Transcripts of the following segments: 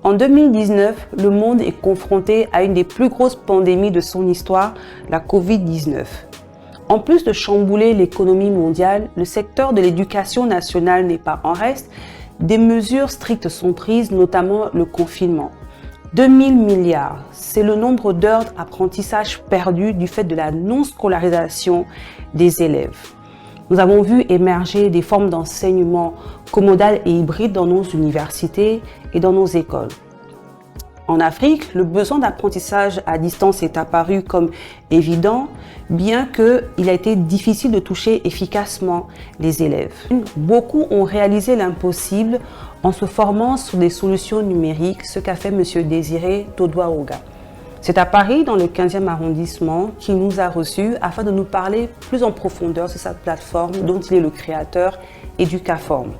En 2019, le monde est confronté à une des plus grosses pandémies de son histoire, la Covid-19. En plus de chambouler l'économie mondiale, le secteur de l'éducation nationale n'est pas en reste. Des mesures strictes sont prises, notamment le confinement. 2000 milliards, c'est le nombre d'heures d'apprentissage perdues du fait de la non-scolarisation des élèves. Nous avons vu émerger des formes d'enseignement commodales et hybrides dans nos universités et dans nos écoles. En Afrique, le besoin d'apprentissage à distance est apparu comme évident, bien qu'il a été difficile de toucher efficacement les élèves. Beaucoup ont réalisé l'impossible en se formant sur des solutions numériques, ce qu'a fait M. Désiré Todouaoga. C'est à Paris, dans le 15e arrondissement, qu'il nous a reçus afin de nous parler plus en profondeur de sa plateforme dont il est le créateur, Educaform.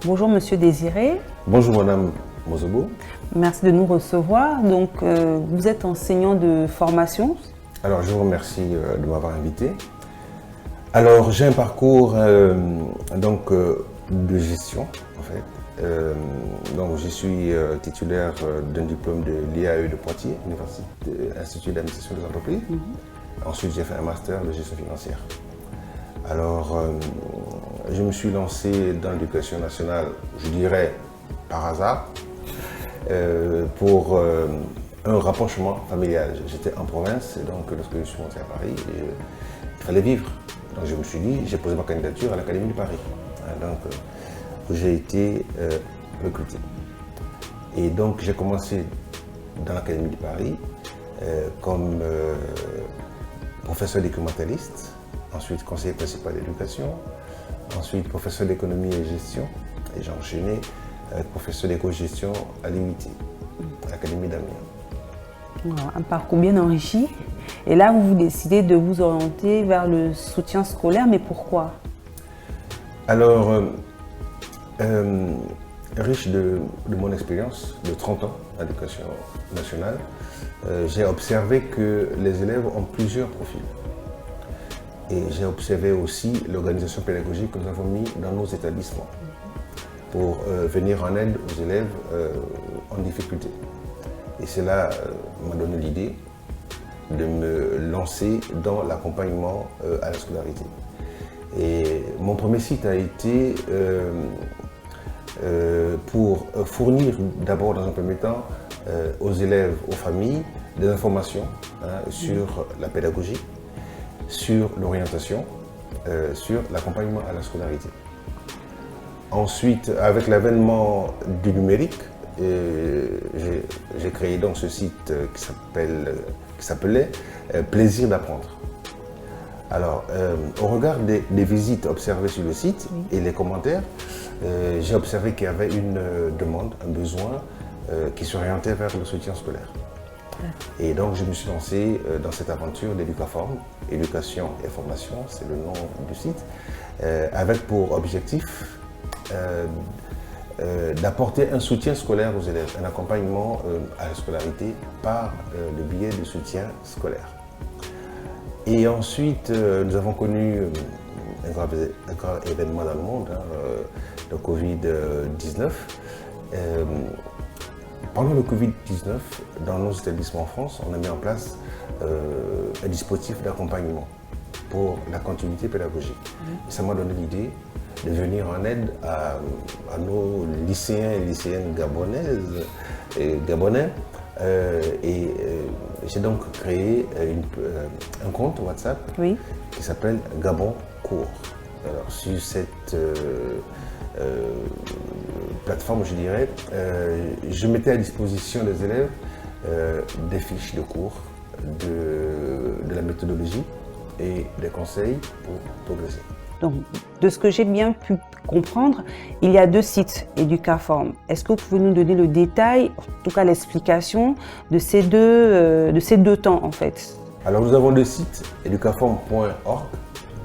Bonjour Monsieur Désiré. Bonjour Madame Mozobo. Merci de nous recevoir. Donc, vous êtes enseignant de formation. Alors, je vous remercie de m'avoir invité. Alors, j'ai un parcours de gestion, en fait. Donc, je suis titulaire d'un diplôme de l'IAE de Poitiers, Institut d'administration des entreprises. Ensuite, j'ai fait un master de gestion financière. Alors, je me suis lancé dans l'éducation nationale, je dirais par hasard, pour un rapprochement familial. J'étais en province, et donc lorsque je suis monté à Paris, il fallait vivre. Donc je me suis dit, j'ai posé ma candidature à l'Académie de Paris. Donc j'ai été recruté. Et donc j'ai commencé dans l'Académie de Paris comme professeur documentaliste, ensuite conseiller principal d'éducation, ensuite professeur d'économie et gestion, et j'ai enchaîné avec professeur d'éco-gestion à l'IMIT, à l'Académie d'Amiens. Un parcours bien enrichi. Et là, vous décidez de vous orienter vers le soutien scolaire, mais pourquoi? Alors, riche de mon expérience de 30 ans à l'éducation nationale, j'ai observé que les élèves ont plusieurs profils. Et j'ai observé aussi l'organisation pédagogique que nous avons mis dans nos établissements pour venir en aide aux élèves en difficulté. Et cela m'a donné l'idée de me lancer dans l'accompagnement à la scolarité. Et mon premier site a été pour fournir d'abord dans un premier temps aux élèves, aux familles, des informations sur la pédagogie, sur l'orientation, sur l'accompagnement à la scolarité. Ensuite, avec l'avènement du numérique, j'ai créé donc ce site qui s'appelait Plaisir d'apprendre. Alors, au regard des visites observées sur le site et les commentaires, j'ai observé qu'il y avait une demande, un besoin qui s'orientait vers le soutien scolaire. Et donc, je me suis lancé dans cette aventure d'Educaform, éducation et formation, c'est le nom du site, avec pour objectif d'apporter un soutien scolaire aux élèves, un accompagnement à la scolarité par le biais de soutien scolaire. Et ensuite, nous avons connu un grave événement dans le monde, le Covid-19. Pendant le Covid-19, dans nos établissements en France, on a mis en place un dispositif d'accompagnement pour la continuité pédagogique. Et ça m'a donné l'idée de venir en aide à nos lycéens et lycéennes gabonaises et gabonais. J'ai donc créé un compte WhatsApp qui s'appelle Gabon Cours. Alors, sur cette plateforme, je dirais, je mettais à disposition des élèves des fiches de cours, de la méthodologie et des conseils pour progresser. Donc, de ce que j'ai bien pu comprendre, il y a deux sites Educaform. Est-ce que vous pouvez nous donner le détail, en tout cas l'explication de ces deux temps en fait? Alors nous avons deux sites, educaform.org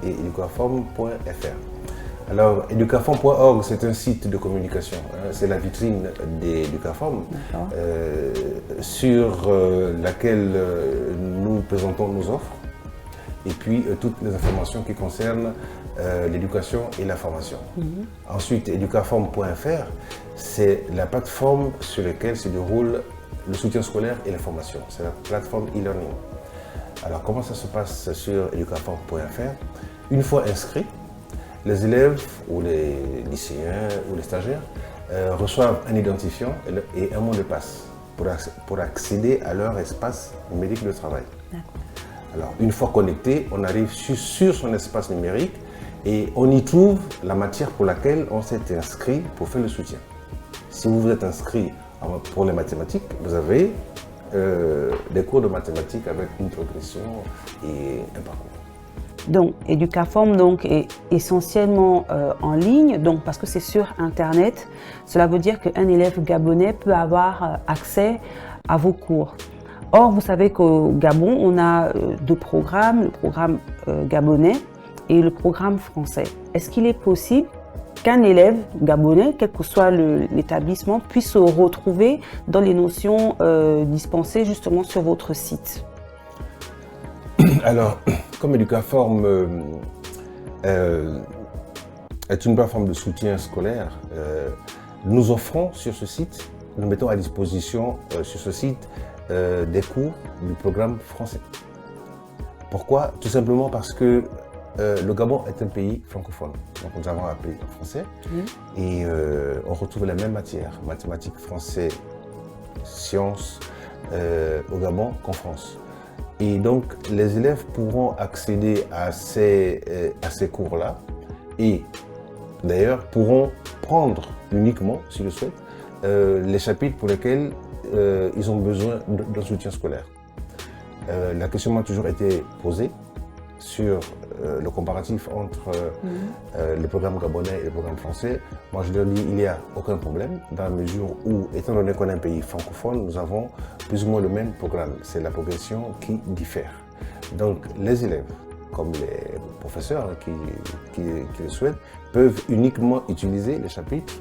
et educaform.fr. Alors educaform.org, c'est un site de communication, c'est la vitrine d'Educaform sur laquelle nous présentons nos offres et puis toutes les informations qui concernent l'éducation et la formation. Ensuite, educaform.fr, c'est la plateforme sur laquelle se déroule le soutien scolaire et la formation. C'est la plateforme e-learning. Alors, comment ça se passe sur educaform.fr? Une fois inscrits, les élèves ou les lycéens ou les stagiaires reçoivent un identifiant et un mot de passe pour accéder à leur espace numérique de travail. Alors, une fois connecté, on arrive sur son espace numérique et on y trouve la matière pour laquelle on s'est inscrit pour faire le soutien. Si vous vous êtes inscrit pour les mathématiques, vous avez des cours de mathématiques avec une progression et un parcours. Donc, Educaform donc, est essentiellement en ligne, donc, parce que c'est sur Internet. Cela veut dire qu'un élève gabonais peut avoir accès à vos cours. Or, vous savez qu'au Gabon, on a deux programmes, le programme gabonais et le programme français. Est-ce qu'il est possible qu'un élève gabonais, quel que soit l'établissement, puisse se retrouver dans les notions dispensées justement sur votre site? Alors, comme Educaform est une plateforme de soutien scolaire, nous offrons sur ce site, nous mettons à disposition sur ce site des cours du programme français. Pourquoi? Tout simplement parce que le Gabon est un pays francophone, donc nous avons un pays français et on retrouve les mêmes matières, mathématiques, français, sciences au Gabon qu'en France. Et donc les élèves pourront accéder à ces cours-là et d'ailleurs pourront prendre uniquement, s'ils le souhaitent, les chapitres pour lesquels ils ont besoin d'un soutien scolaire. La question m'a toujours été posée sur le comparatif entre le programme gabonais et le programme français. Moi, je leur dis qu'il n'y a aucun problème, dans la mesure où, étant donné qu'on est un pays francophone, nous avons plus ou moins le même programme. C'est la progression qui diffère. Donc, les élèves, comme les professeurs qui le souhaitent, peuvent uniquement utiliser les chapitres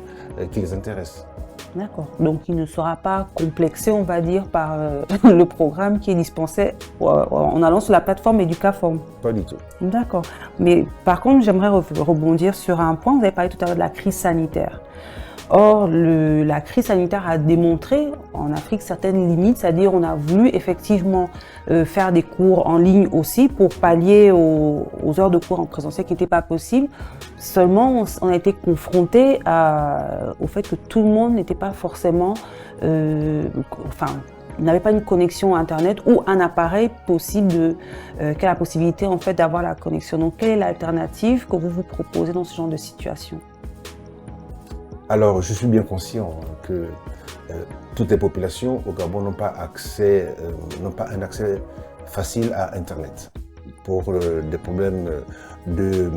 qui les intéressent. D'accord. Donc, il ne sera pas complexé, on va dire, par le programme qui est dispensé en allant sur la plateforme Educaform. Pas du tout. D'accord. Mais par contre, j'aimerais rebondir sur un point. Vous avez parlé tout à l'heure de la crise sanitaire. Or, la crise sanitaire a démontré en Afrique certaines limites, c'est-à-dire on a voulu effectivement faire des cours en ligne aussi pour pallier aux heures de cours en présentiel qui n'étaient pas possibles. Seulement, on a été confronté au fait que tout le monde n'était pas forcément, n'avait pas une connexion Internet ou un appareil possible qui a la possibilité en fait d'avoir la connexion. Donc, quelle est l'alternative que vous vous proposez dans ce genre de situation? Alors, je suis bien conscient que toutes les populations au Gabon n'ont pas un accès facile à Internet pour des problèmes de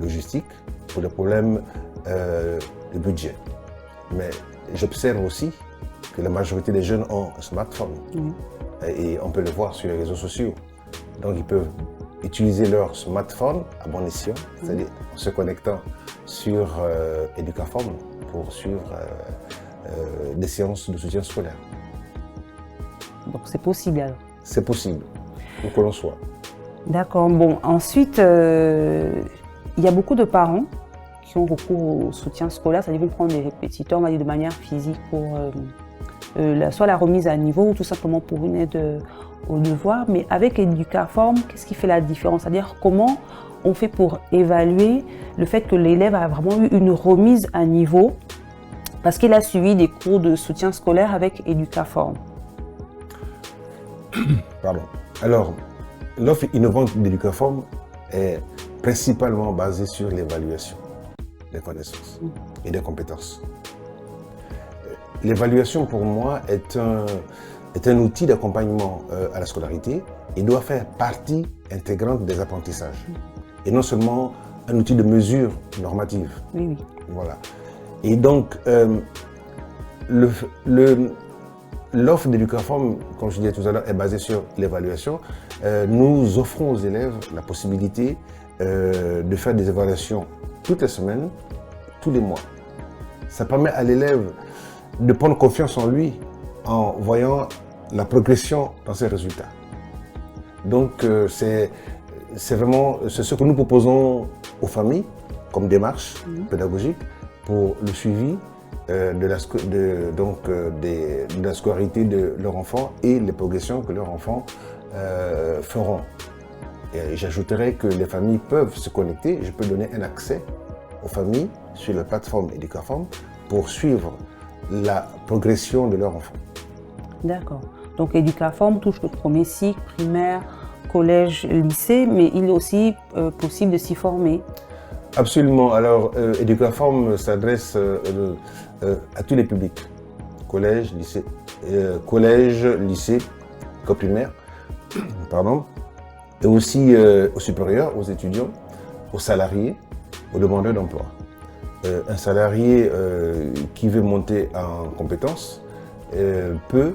logistique, pour des problèmes de budget. Mais j'observe aussi que la majorité des jeunes ont un smartphone et on peut le voir sur les réseaux sociaux. Donc, ils peuvent utiliser leur smartphone à bon escient, c'est-à-dire en se connectant sur Educaform pour suivre des séances de soutien scolaire. Donc c'est possible alors? C'est possible, où que l'on soit. D'accord. Bon, ensuite, il y a beaucoup de parents qui ont recours au soutien scolaire, c'est-à-dire qu'ils vont prendre des répétiteurs, on va dire de manière physique pour soit la remise à niveau ou tout simplement pour une aide aux devoirs. Mais avec Educaform, qu'est-ce qui fait la différence? C'est-à-dire comment on fait pour évaluer le fait que l'élève a vraiment eu une remise à niveau parce qu'il a suivi des cours de soutien scolaire avec Educaform? Pardon. Alors, l'offre innovante d'Educaform est principalement basée sur l'évaluation des connaissances et des compétences. L'évaluation, pour moi, est un outil d'accompagnement à la scolarité et doit faire partie intégrante des apprentissages. Et non seulement un outil de mesure normative. Oui, oui. Voilà. Et donc, l'offre d'Educaform, comme je disais tout à l'heure, est basée sur l'évaluation. Nous offrons aux élèves la possibilité de faire des évaluations toutes les semaines, tous les mois. Ça permet à l'élève de prendre confiance en lui en voyant la progression dans ses résultats. Donc, c'est ce que nous proposons aux familles comme démarche pédagogique pour le suivi de la scolarité de leurs enfants et les progressions que leurs enfants feront. Et j'ajouterais que les familles peuvent se connecter. Je peux donner un accès aux familles sur la plateforme Educaform pour suivre la progression de leurs enfants. D'accord. Donc Educaform touche le premier cycle, primaire, collège, lycée, mais il est aussi possible de s'y former. Absolument. Alors, Educaform s'adresse à tous les publics. Collège, lycée, école primaire, pardon, et aussi aux supérieurs, aux étudiants, aux salariés, aux demandeurs d'emploi. Un salarié qui veut monter en compétences peut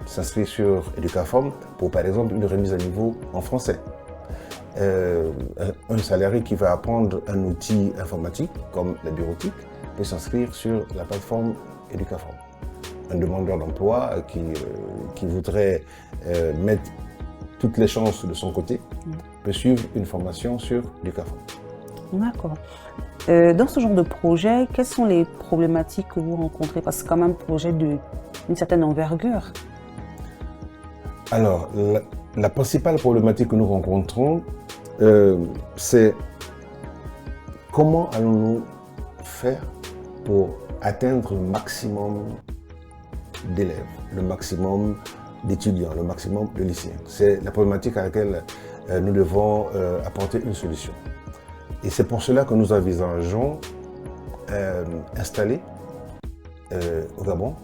s'inscrire sur Educaform pour, par exemple, une remise à niveau en français. Un salarié qui va apprendre un outil informatique comme la bureautique peut s'inscrire sur la plateforme Educaform. Un demandeur d'emploi qui voudrait mettre toutes les chances de son côté peut suivre une formation sur Educaform. D'accord. Dans ce genre de projet, quelles sont les problématiques que vous rencontrez? Parce que c'est quand même un projet d'une certaine envergure. Alors, la principale problématique que nous rencontrons, c'est comment allons-nous faire pour atteindre le maximum d'élèves, le maximum d'étudiants, le maximum de lycéens. C'est la problématique à laquelle nous devons apporter une solution. Et c'est pour cela que nous envisageons installer au Gabon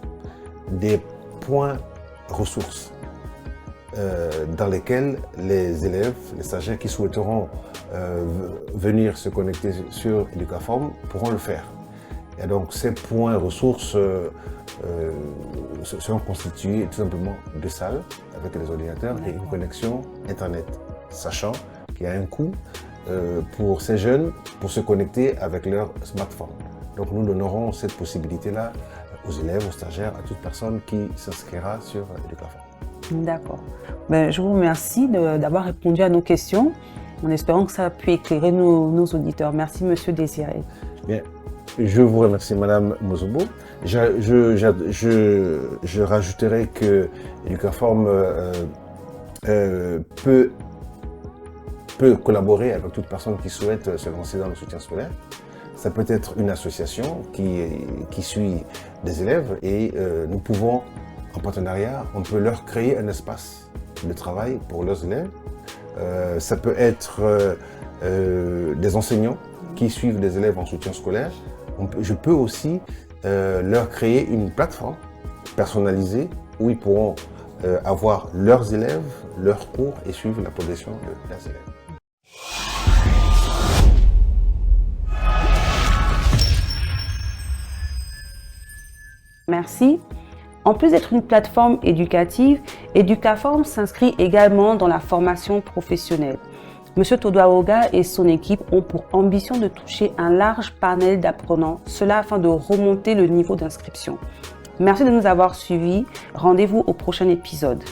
des points ressources dans lesquels les élèves, les stagiaires qui souhaiteront venir se connecter sur Educaform pourront le faire. Et donc ces points ressources seront constitués tout simplement de salles avec les ordinateurs et une connexion Internet, sachant qu'il y a un coût pour ces jeunes pour se connecter avec leur smartphone. Donc nous donnerons cette possibilité-là aux élèves, aux stagiaires, à toute personne qui s'inscrira sur Educaform. D'accord. Je vous remercie d'avoir répondu à nos questions en espérant que ça a pu éclairer nos auditeurs. Merci, Monsieur Désiré. Bien. Je vous remercie, Madame Mozobo. Je rajouterai que Educaform peut collaborer avec toute personne qui souhaite se lancer dans le soutien scolaire. Ça peut être une association qui suit des élèves et nous pouvons, en partenariat, on peut leur créer un espace de travail pour leurs élèves. Ça peut être des enseignants qui suivent des élèves en soutien scolaire. Je peux aussi leur créer une plateforme personnalisée où ils pourront avoir leurs élèves, leurs cours et suivre la progression de leurs élèves. Merci. En plus d'être une plateforme éducative, Educaform s'inscrit également dans la formation professionnelle. Monsieur Todoaoga et son équipe ont pour ambition de toucher un large panel d'apprenants, cela afin de remonter le niveau d'inscription. Merci de nous avoir suivis. Rendez-vous au prochain épisode.